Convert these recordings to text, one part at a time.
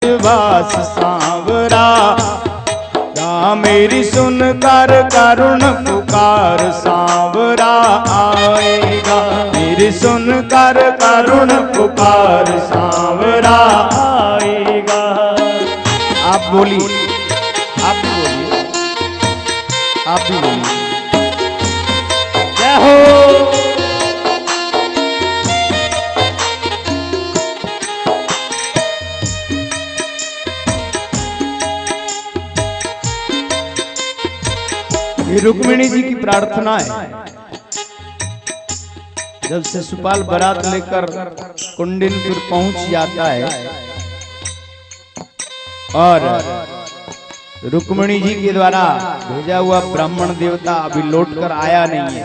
विश्वास सांवरा। मेरी सुन कर करुण पुकार सांवरा आएगा। मेरी सुन कर करुण पुकार सांवरा आएगा। आप बोलिए, आप भी बोलिए, आप भी बोलिए। जय हो। रुक्मिणी जी की प्रार्थना है। जब शिशुपाल बारात लेकर कुंडिनपुर पहुंच जाता है और रुक्मिणी जी के द्वारा भेजा हुआ ब्राह्मण देवता अभी लौट कर आया नहीं है,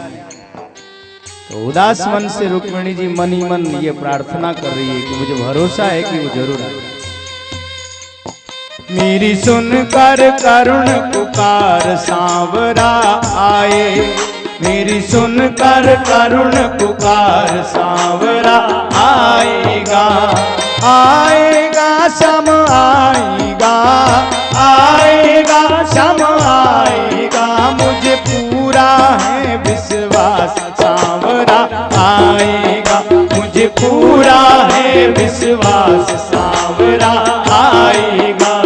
तो उदास मन से रुक्मिणी जी मन ही मन ये प्रार्थना कर रही है कि मुझे भरोसा है कि वो जरूर आए। मेरी सुन कर करुण पुकार सांवरा आए। मेरी सुन कर करुण पुकार सांवरा आएगा। आएगा सम आएगा, आएगा सम आएगा। मुझे पूरा है विश्वास सांवरा आएगा। मुझे पूरा है विश्वास सांवरा आएगा।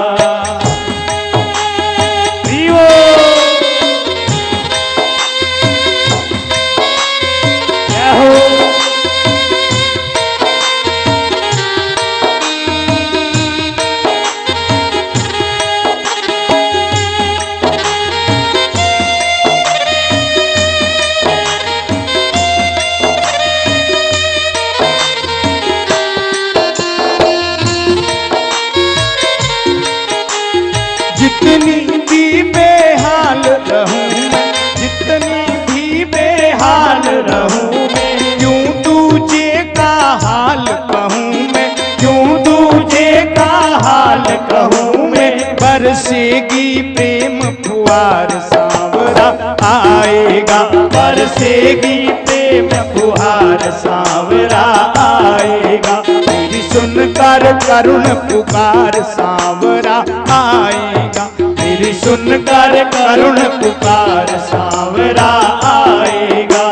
जितनी भी बेहाल रहूं मैं, जितनी भी बेहाल रहूं मैं, यूं तुझे का हाल कहूं मैं, यूं तुझे का हाल कहूं मैं। बरसेगी प्रेम फुहार सांवरा आएगा। बरसेगी प्रेम फुहार सांवरा आएगा। मेरी सुन कर करुण पुकार सांवरा आएगा। मेरी सुन कर करुण पुकार सांवरा आएगा।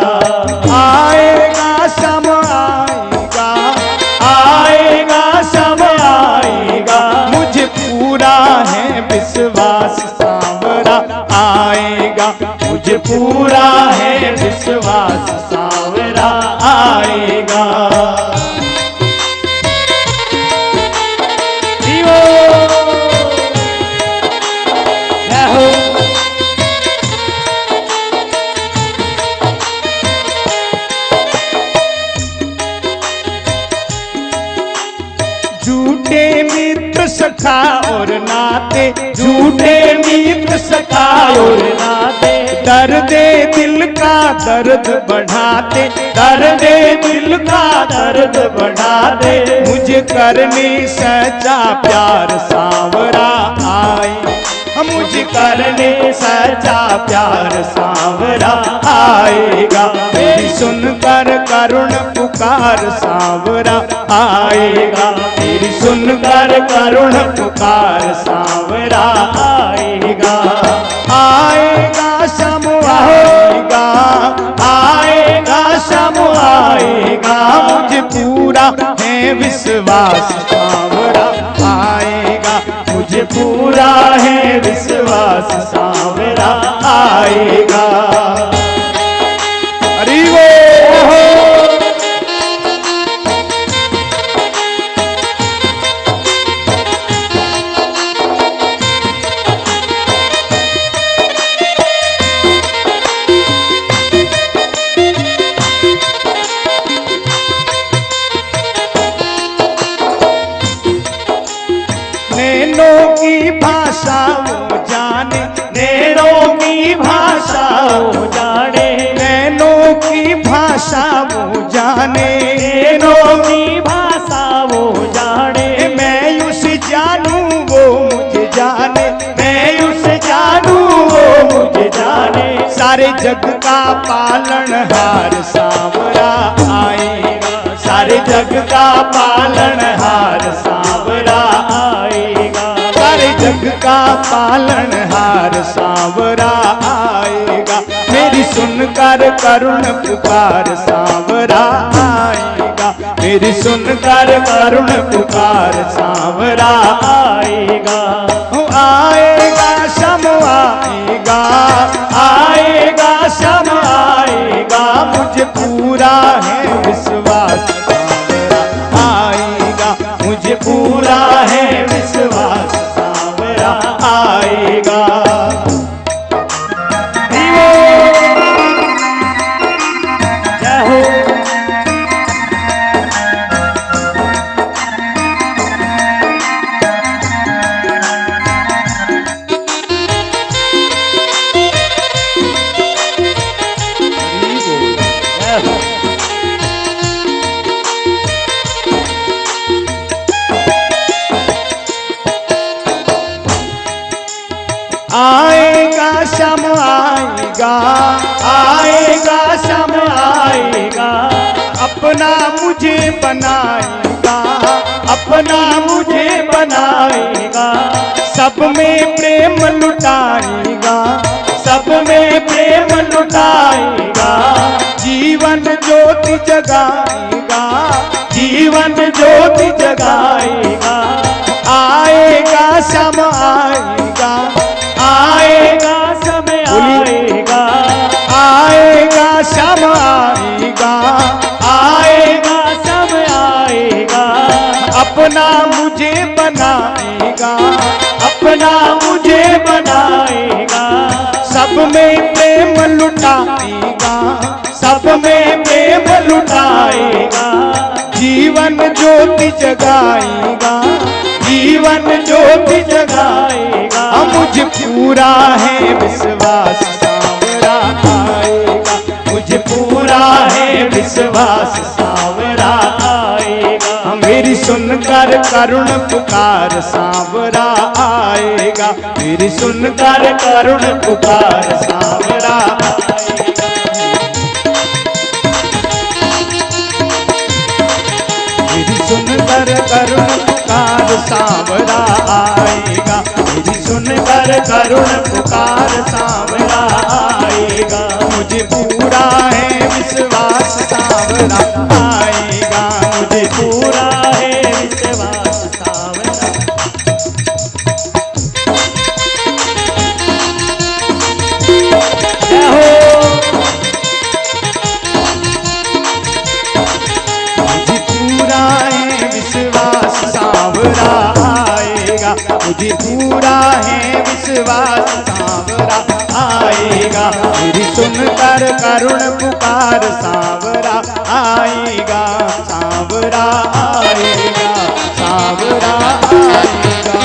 आएगा सम आएगा, आएगा सम आएगा। मुझे पूरा है विश्वास सांवरा आएगा। मुझे पूरा है विश्वास सांवरा आएगा। झूठे मित्र सखा और नाते, झूठे मित्र सखा और नाते, दर्द दिल का दर्द बढ़ाते, दर्द दिल का दर्द बढ़ाते। मुझे करने सच्चा प्यार सांवरा आए। मुझे करने सच्चा प्यार सांवरा आएगा। मेरी सुनकर करुण पुकार सांवरा आएगा। मेरी सुनकर करुण पुकार सांवरा आएगा। आएगा सम आएगा, आएगा सम आएगा। मुझे पूरा है विश्वास सांवरा आएगा। मुझे पूरा है विश्वास सांवरा आएगा। हरि बोल। नैनों की भाषा वो जाने, नैनों की भाषा वो जाने, नैनों की भाषा वो जाने, नैनों की भाषा वो जाने। मैं उसे जानूं वो मुझे जाने, मैं उसे जानूं वो मुझे जाने। सारे जग का पालनहार सांवरा आएगा। सारे जग का पालनहार सांवरा आएगा। जग का पालनहार सांवरा आएगा, मेरी सुनकर करुण पुकार सांवरा आएगा, मेरी सुनकर करुण पुकार सांवरा आएगा। आएगा शम आएगा, आएगा शम आएगा, मुझे पूरा है विश्वास सांवरा आएगा, मुझे पूरा है विश्वास सांवरा आएगा। जय हो। आएगा शम आएगा, आएगा शम आएगा, अपना मुझे बनाएगा, अपना मुझे बनाएगा, सब में प्रेम लुटाएगा, सब में प्रेम लुटाएगा, जीवन ज्योति जगाएगा, जीवन ज्योति जगाएगा। आएगा शम आएगा, आएगा समय आएगा, आएगा शम आएगा, आएगा समय आएगा, अपना मुझे बनाएगा, अपना मुझे बनाएगा, सब में प्रेम लुटाएगा, सब में प्रेम लुटाएगा, जीवन ज्योति जगाएगा, जीवन ज्योति जगाएगा। मुझे पूरा है विश्वास सांवरा आएगा, मुझे पूरा है विश्वास सांवरा आएगा, मेरी सुनकर करुण पुकार सांवरा आएगा, मेरी सुनकर करुण पुकार सांवरा आएगा। मेरी सुनकर करुण पुकार सांवरा आएगा, मेरी सुनकर करुण पुकार सांवरा आएगा, मुझे पूरा है विश्वास सांवरा आएगा, मुझे पूरा है विश्वास सांवरा। जय हो। मुझे पूरा है विश्वास सांवरा आएगा, मुझे पूरा है विश्वास सांवरा आएगा, मेरी सुनकर करुण पुकार सांवरा आएगा, सांवरा आएगा, सांवरा आएगा।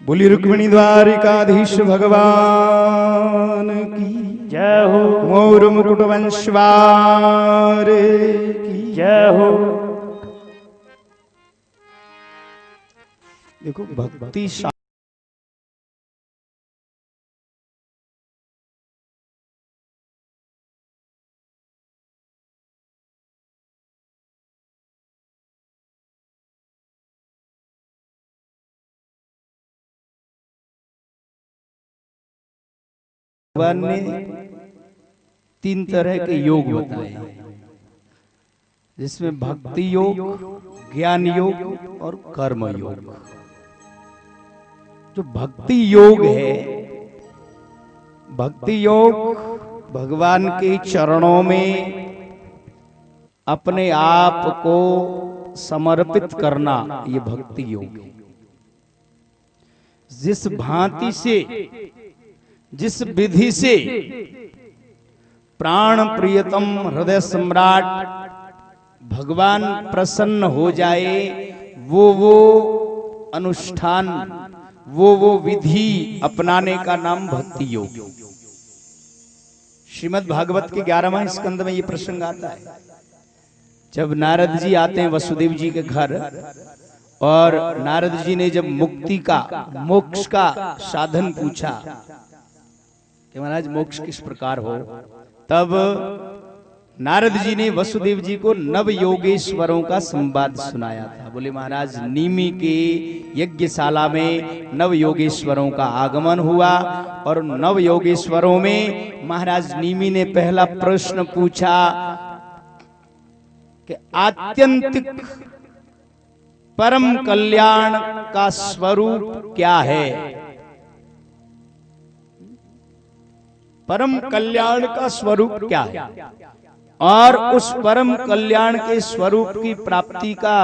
बोली रुक्मिणी द्वारिकाधीश भगवान की जय हो। मोर मुकुट वंशवार की जय हो। देखो भक्ति भगवान ने 3 तरह के योग बताए, जिसमें भक्ति योग, ज्ञान योग और कर्म योग। जो भक्ति योग है, भक्ति योग भगवान के चरणों में अपने आप को समर्पित करना, ये भक्ति योग है। जिस भांति से, जिस विधि से प्राण प्रियतम हृदय सम्राट भगवान प्रसन्न हो जाए, वो अनुष्ठान, वो विधि अपनाने का नाम भक्ति योग। श्रीमद् भागवत के 11वें स्कंद में ये प्रसंग आता है, जब नारद जी आते हैं वसुदेव जी के घर, और नारद जी ने जब मुक्ति का, मोक्ष का साधन पूछा कि महाराज मोक्ष किस प्रकार हो, तब नारद जी ने वसुदेव जी को नव योगेश्वरों का संवाद सुनाया था। बोले महाराज नीमी के यज्ञशाला में नव योगेश्वरों का आगमन हुआ और नव योगेश्वरों में महाराज नीमी ने पहला प्रश्न पूछा कि आत्यंतिक परम कल्याण का स्वरूप क्या है। परम कल्याण का स्वरूप क्या है और उस परम कल्याण के स्वरूप की प्राप्ति का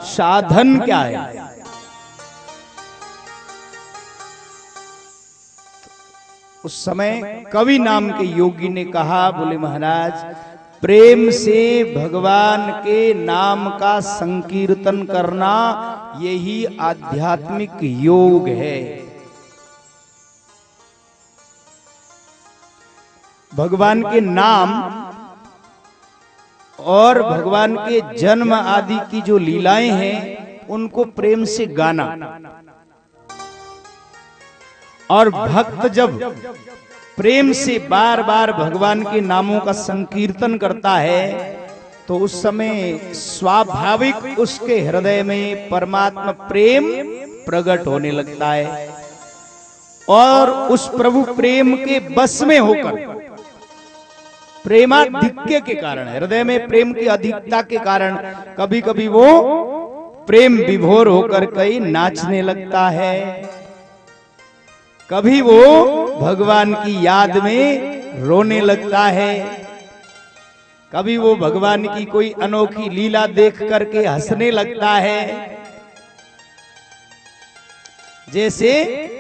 साधन क्या है। उस समय कवि नाम के योगी ने कहा, बोले महाराज प्रेम से भगवान के नाम का संकीर्तन करना यही आध्यात्मिक योग है। भगवान के नाम और भगवान के जन्म आदि की जो लीलाएं हैं उनको प्रेम से गाना, और भक्त जब प्रेम से बार बार भगवान के नामों का संकीर्तन करता है तो उस समय स्वाभाविक उसके हृदय में परमात्मा प्रेम प्रकट होने लगता है और उस प्रभु प्रेम के बस में होकर, प्रेमाधिक्य के कारण, हृदय में प्रेम की अधिकता के कारण कभी कभी वो प्रेम विभोर होकर कहीं नाचने लगता है, कभी वो भगवान की याद में रोने लगता है, कभी वो भगवान की कोई अनोखी लीला देख करके हंसने लगता है। जैसे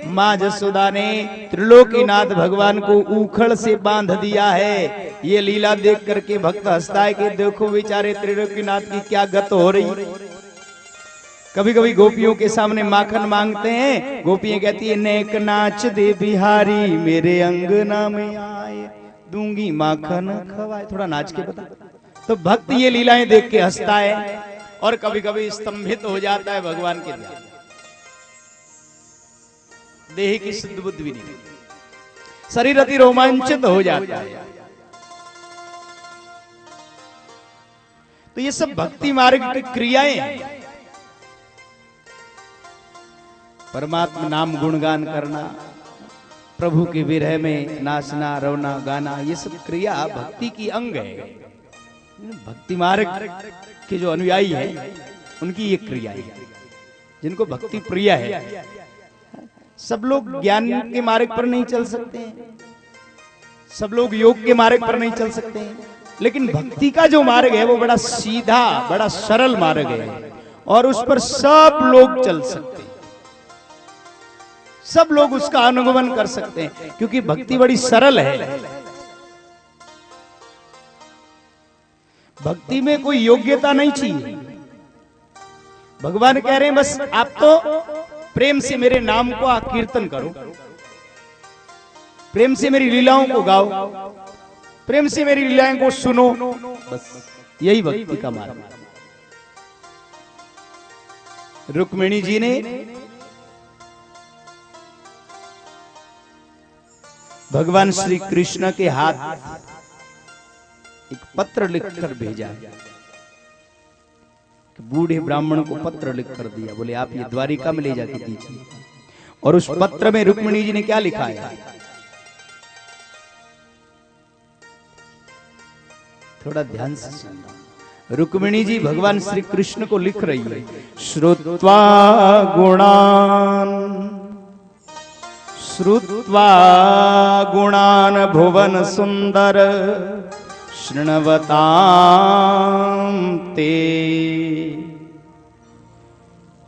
मां जसोदा ने त्रिलोकीनाथ भगवान को ऊखड़ से बांध दिया है, ये लीला देख करके भक्त हंसता है कि देखो बेचारे त्रिलोकीनाथ की क्या गत हो रही। कभी कभी गोपियों के सामने माखन मांगते हैं, गोपियां कहती है नेक नाच दे बिहारी मेरे अंगना में आए, दूंगी माखन खवाए, थोड़ा नाच के बता। तो भक्त ये लीलाएं देख के हंसता है और कभी कभी स्तंभित हो जाता है भगवान के ध्यान। देह की शुद्ध बुद्धि भी नहीं, शरीर अति रोमांचित हो जाता है। तो ये सब भक्ति मार्ग की क्रियाएं हैं। परमात्मा नाम गुणगान करना, प्रभु के विरह में नाचना रोना गाना, ये सब क्रिया भक्ति की अंग है। भक्ति मार्ग के जो अनुयायी हैं उनकी ये क्रिया है, जिनको भक्ति प्रिय है। सब लोग ज्ञान के मार्ग पर नहीं चल सकते हैं, सब लोग योग के मार्ग पर नहीं चल सकते हैं, लेकिन भक्ति का जो मार्ग है वो बड़ा सीधा, बड़ा सरल मार्ग है और उस पर सब लोग चल सकते हैं, सब लोग उसका अनुगमन कर सकते हैं, क्योंकि भक्ति बड़ी सरल है। भक्ति में कोई योग्यता नहीं चाहिए। भगवान कह रहे हैं बस आप तो प्रेम से मेरे नाम को कीर्तन करो, प्रेम से मेरी लीलाओं को गाओ, प्रेम से मेरी लीलाओं को सुनो, बस यही भक्ति का मार्ग। रुक्मिणी जी ने भगवान श्री कृष्ण के हाथ एक पत्र लिखकर भेजा है, बूढ़े ब्राह्मण को पत्र लिखकर दिया, बोले आप ये द्वारिका में ले जाके दीजिए। और उस पत्र में रुक्मिणी जी ने क्या लिखा है, थोड़ा ध्यान से सुनना। रुक्मिणी जी भगवान श्री कृष्ण को लिख रही है, श्रुत्वा गुणान भुवन सुंदर शृण्वतां ते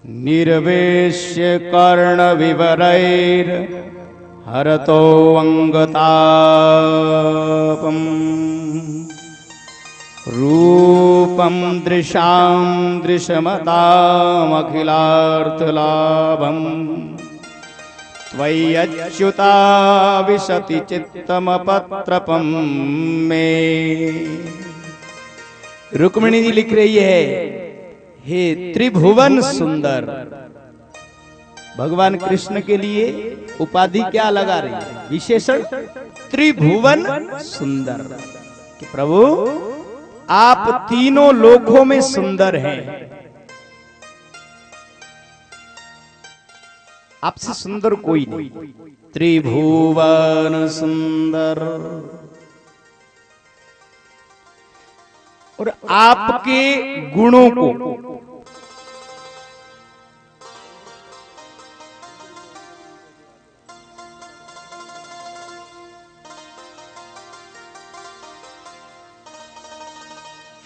निर्वेश्य कर्ण विवरैर हरतो अंगतापम रूपम दृशां दृशमताम अखिलार्थ लाभम त्वय्यच्युता विशति चित्तमपत्रपम में। रुक्मिणी जी लिख रही है, हे त्रिभुवन सुंदर, भगवान कृष्ण के लिए उपाधि क्या लगा रही है, विशेषण त्रिभुवन सुंदर, कि प्रभु आप तीनों लोकों में सुंदर हैं। आपसे सुंदर कोई नहीं। त्रिभुवन सुंदर। और आपके गुणों को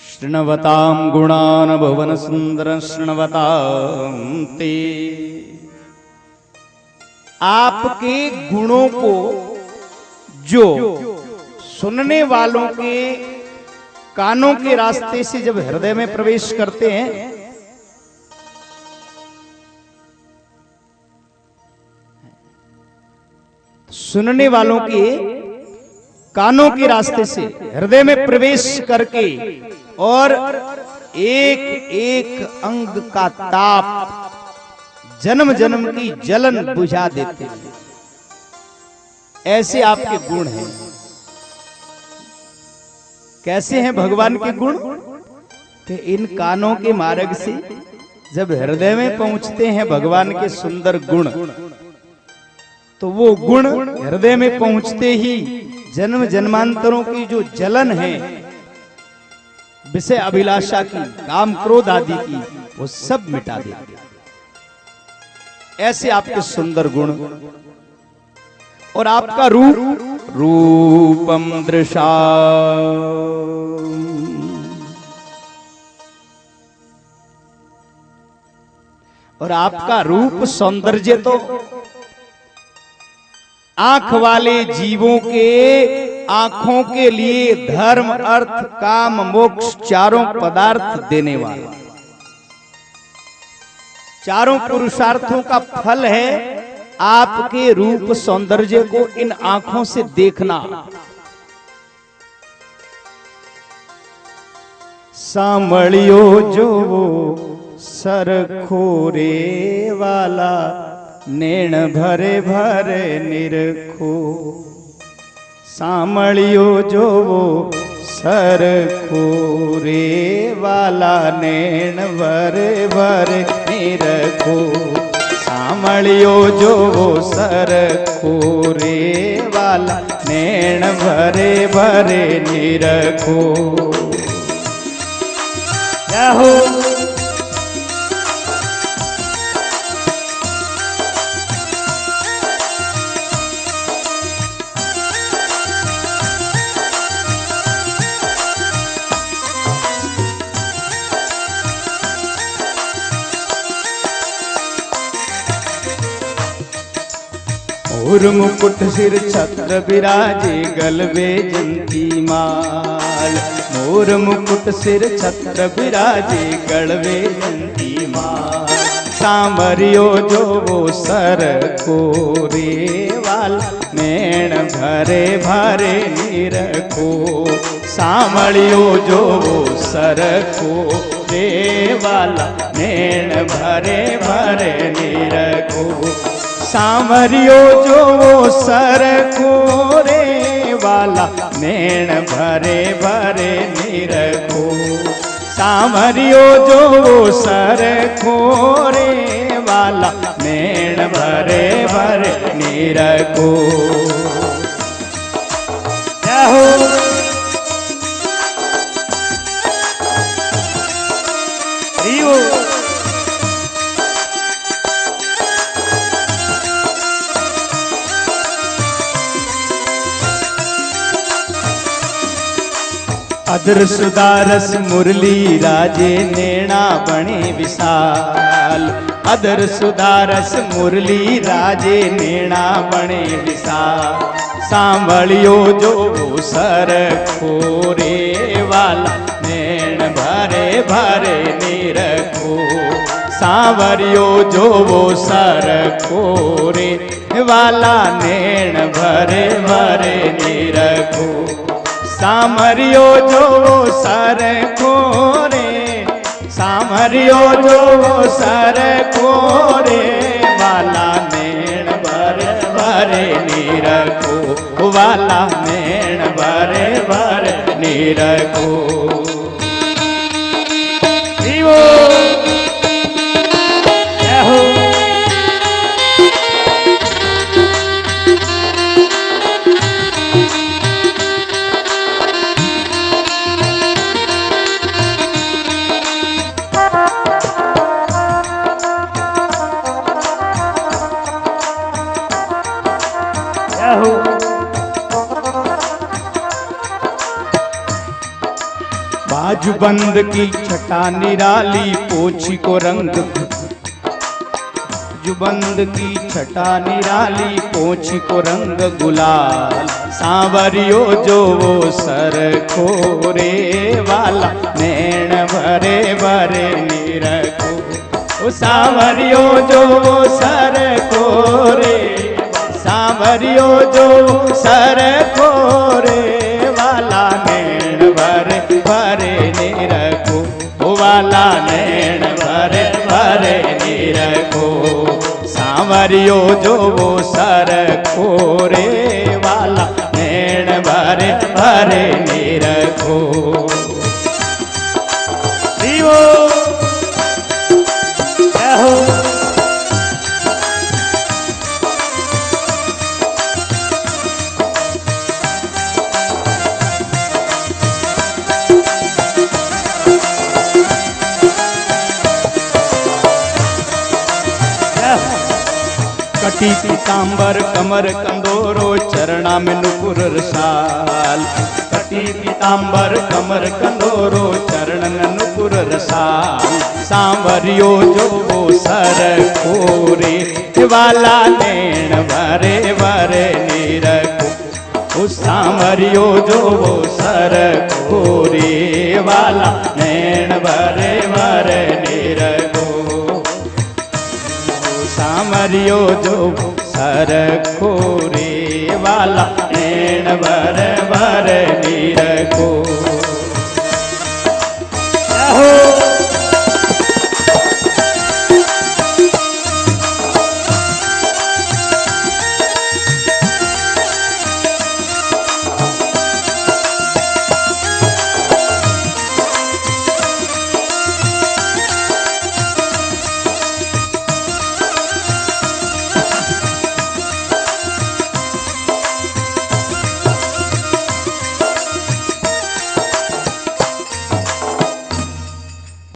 शृण्वतां गुणान् भुवन सुंदर शृण्वतां ते। आपके गुणों को जो सुनने वालों के कानों के रास्ते से जब हृदय में प्रवेश करते हैं, सुनने वालों के कानों के रास्ते से हृदय में प्रवेश करके और एक एक अंग का ताप, जन्म जन्म की जलन बुझा देते हैं। ऐसे आपके गुण हैं। कैसे हैं भगवान के गुण? कि इन कानों के मार्ग से जब हृदय में पहुंचते हैं भगवान के सुंदर गुण, तो वो गुण हृदय में पहुंचते ही जन्म जन्मांतरों की जो जलन है, विषय अभिलाषा की, काम क्रोध आदि की, वो सब मिटा देते। ऐसे आपके सुंदर गुण। और आपका रूप, रूपम दृशा, और आपका रूप सौंदर्य तो आंख वाले जीवों के आंखों के लिए धर्म अर्थ काम मोक्ष चारों पदार्थ देने वाला, चारों पुरुषार्थों का फल है आपके रूप सौंदर्य को इन आंखों से देखना। सामड़ियो जो सरखोरे वाला, नैण भरे भरे निरखो। सामड़ियो जो सरखोरे वाला, नैण भरे भरे निरखो। सामड़ियो जो सरखोरे वाला, नैण भरे भरे निरखो। क्या हो और मुकुट सिर छत्र विराजे, गलबे जंती माल। मोर मुकुट सिर छत्र विराजे, गलबे जंती माल। सांवरियो जो सर कोरे वाला, नैण भरे भरे निरखो। सांवरियो जो सर कोरे वाला, नैण भरे भरे निरखो। सांवरियो जो सर कोरे वाला, नैण भरे भरे निरखो। सांवरियो जो सर कोरे वाला, नैण भरे भरे निरखो। क्या हो रियो अदर सुदारस मुरली राजे, नैना बणे विशाल। अदर सुदारस मुरली राजे, नैना बणे विशाल। सांवलियो जो सर खोरे वाला, नैण भरे भरे निरखो। सांवरियो जो सर खोरे वाला, नैण भरे भरे निरखो। सांवरियो जो सर कोरे, सांवरियो जो सर कोरे वाला, नैण भरे भरे निरखो। वाला नैण भरे भरे निरखो। बाजूबंद की छटा निराली पोछी को रंग, बाजूबंद की छटा निराली पोछी को रंग गुलाल, सांवरियो जो वो सर खोरे वाला नैन भरे भरे निरखो, ओ सांवरियो जो वो सर खोरे, सांवरियो जो सर खोरे वाला नैन भरे भरे निरखो, ओ वाला नैन भरे भरे निरखो, सांवरियो जो वो सर खोरे वाला नैन भरे भरे निरखो। कटी पीतांबर कमर कंदोरो चरणा में नुपुर रसाल, कटी पीतांबर कमर कंदोरो चरण में नुपुर रसाल, सांवरियो जो वो सर खोरे वाला नैन भरे भरे निरखो, उस सांवरियो जो वो सर खोरे वाला नैन भरे भरे निरखो, सांवरियो जो सर खोरे वाला नैन भरे भरे निरखो।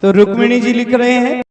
तो रुक्मिणी जी लिख रहे हैं,